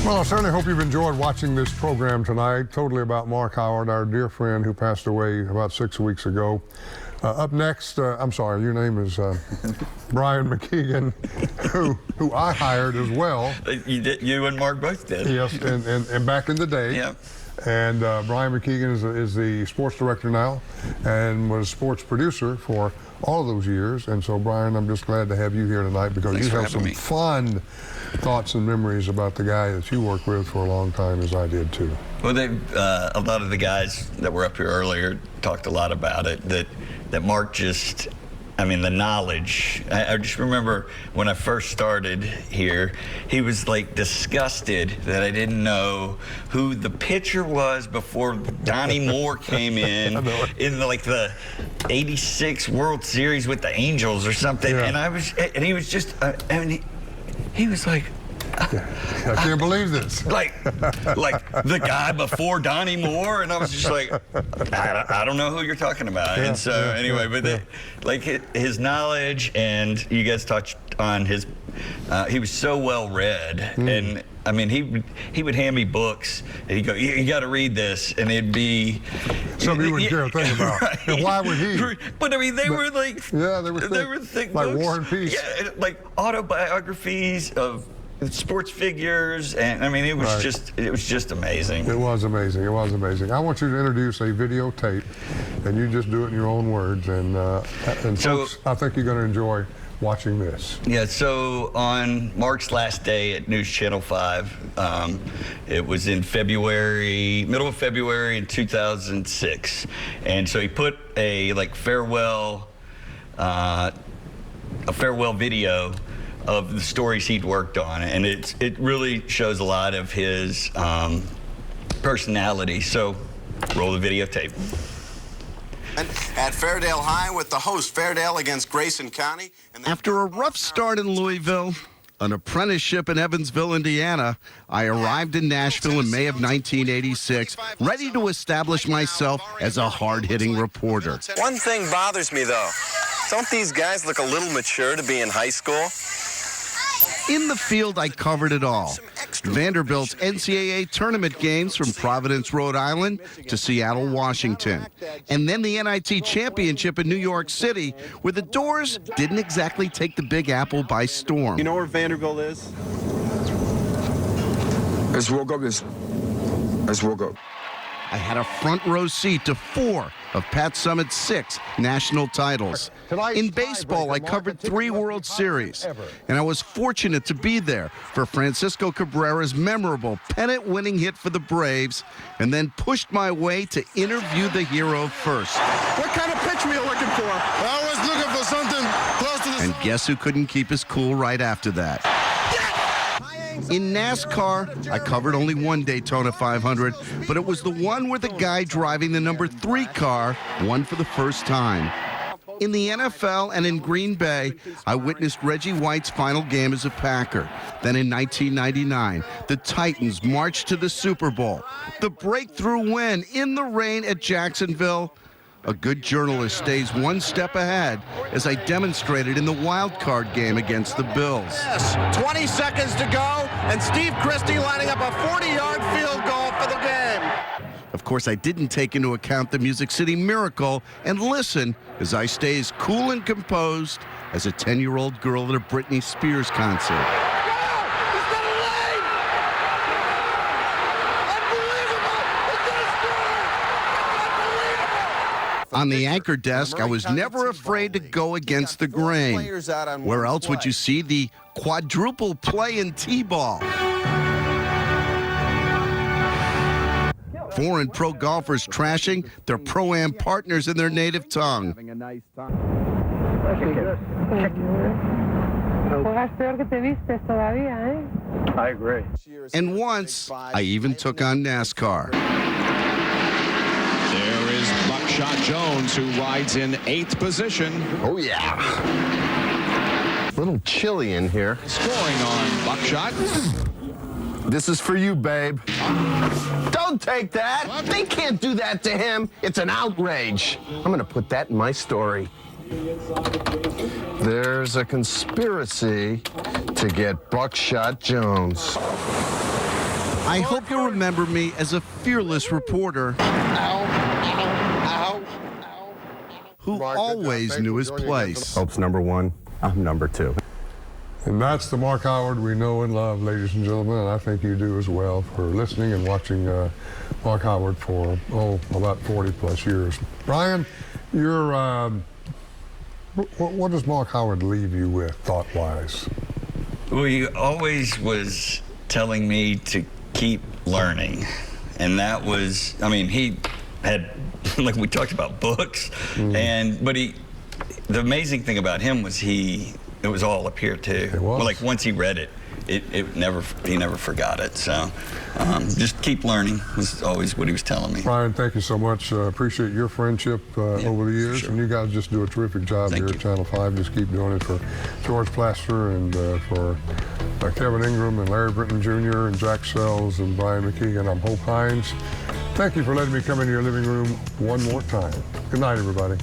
Well, I certainly hope you've enjoyed watching this program tonight, totally about Mark Howard, our dear friend who passed away about 6 weeks ago. Up next, I'm sorry, your name is Brian McKeegan, who I hired as well. You and Mark both did. Yes, and back in the day. Yep. And Brian McKeegan is the sports director now and was sports producer for all of those years. And so, Brian, I'm just glad to have you here tonight because Thanks you have some fond thoughts and memories about the guy that you worked with for a long time, as I did too. Well, a lot of the guys that were up here earlier talked a lot about it, that Mark just, I mean, the knowledge. I just remember when I first started here, he was like disgusted that I didn't know who the pitcher was before Donnie Moore came in the '86 World Series with the Angels or something. Yeah. And he was just, he was like, I can't believe this. like the guy before Donnie Moore, and I was just like, I don't know who you're talking about. And so anyway, but his knowledge, and you guys touched on his, he was so well read, and I mean he would hand me books, and he'd go, you got to read this, and it'd be something you wouldn't care a thing about. Right. And why would he? But I mean, they were thick like books. War and Peace. Yeah, like autobiographies of sports figures, and I mean, it was just amazing. It was amazing. It was amazing. I want you to introduce a videotape, and you just do it in your own words, and so, folks, I think you're going to enjoy watching this. Yeah, so on Mark's last day at News Channel 5, it was in middle of February in 2006, and so he put a farewell video of the stories he'd worked on, and it really shows a lot of his personality. So roll the videotape. At Fairdale High with the host, Fairdale against Grayson County. After a rough start in Louisville, an apprenticeship in Evansville, Indiana, I arrived in Nashville in May of 1986, ready to establish myself as a hard-hitting reporter. One thing bothers me, though. Don't these guys look a little mature to be in high school? In the field, I covered it all. Vanderbilt's NCAA tournament games from Providence, Rhode Island to Seattle, Washington. And then the NIT championship in New York City, where the Doors didn't exactly take the Big Apple by storm. You know where Vanderbilt is? Let's woke up. Let's woke up. I had a front row seat to 4 of Pat Summitt's 6 national titles. In baseball, I covered 3 World Series, and I was fortunate to be there for Francisco Cabrera's memorable pennant-winning hit for the Braves, and then pushed my way to interview the hero first. What kind of pitch were you looking for? I was looking for something close to the... And guess who couldn't keep his cool right after that? In NASCAR, I covered only one Daytona 500, but it was the one where the guy driving the number 3 car won for the first time. In the NFL and in Green Bay, I witnessed Reggie White's final game as a Packer. Then in 1999, the Titans marched to the Super Bowl. The breakthrough win in the rain at Jacksonville. A good journalist stays one step ahead, as I demonstrated in the wild card game against the Bills. Yes, 20 seconds to go, and Steve Christie lining up a 40-yard field goal for the game. Of course, I didn't take into account the Music City Miracle and listen as I stay as cool and composed as a 10-year-old girl at a Britney Spears concert. On the anchor desk, I was never afraid to go against the grain. Where else would you see the quadruple play in T-ball? Foreign pro golfers trashing their pro-am partners in their native tongue. I agree. And once, I even took on NASCAR. There is Buckshot Jones, who rides in 8th position. Oh, yeah. A little chilly in here. Scoring on Buckshot. This is for you, babe. Don't take that. They can't do that to him. It's an outrage. I'm going to put that in my story. There's a conspiracy to get Buckshot Jones. I hope you'll remember me as a fearless reporter who always knew his place. Hope's number one. I'm number two. And that's the Mark Howard we know and love, ladies and gentlemen, and I think you do as well, for listening and watching Mark Howard for, about 40 plus years. Brian, you're, what does Mark Howard leave you with, thought-wise? Well, he always was telling me to keep learning. And that was, I mean, he had, like we talked about, books, but the amazing thing about him was it was all up here too. It was. Well, like once he read it, he never forgot it. So just keep learning was always what he was telling me. Brian, thank you so much. Appreciate your friendship over the years. Sure. And you guys just do a terrific job here at Channel 5. Just keep doing it for George Plaster and for Kevin Ingram and Larry Britton Jr. and Jack Sells and Brian McKeegan. I'm Hope Hines. Thank you for letting me come into your living room one more time. Good night, everybody.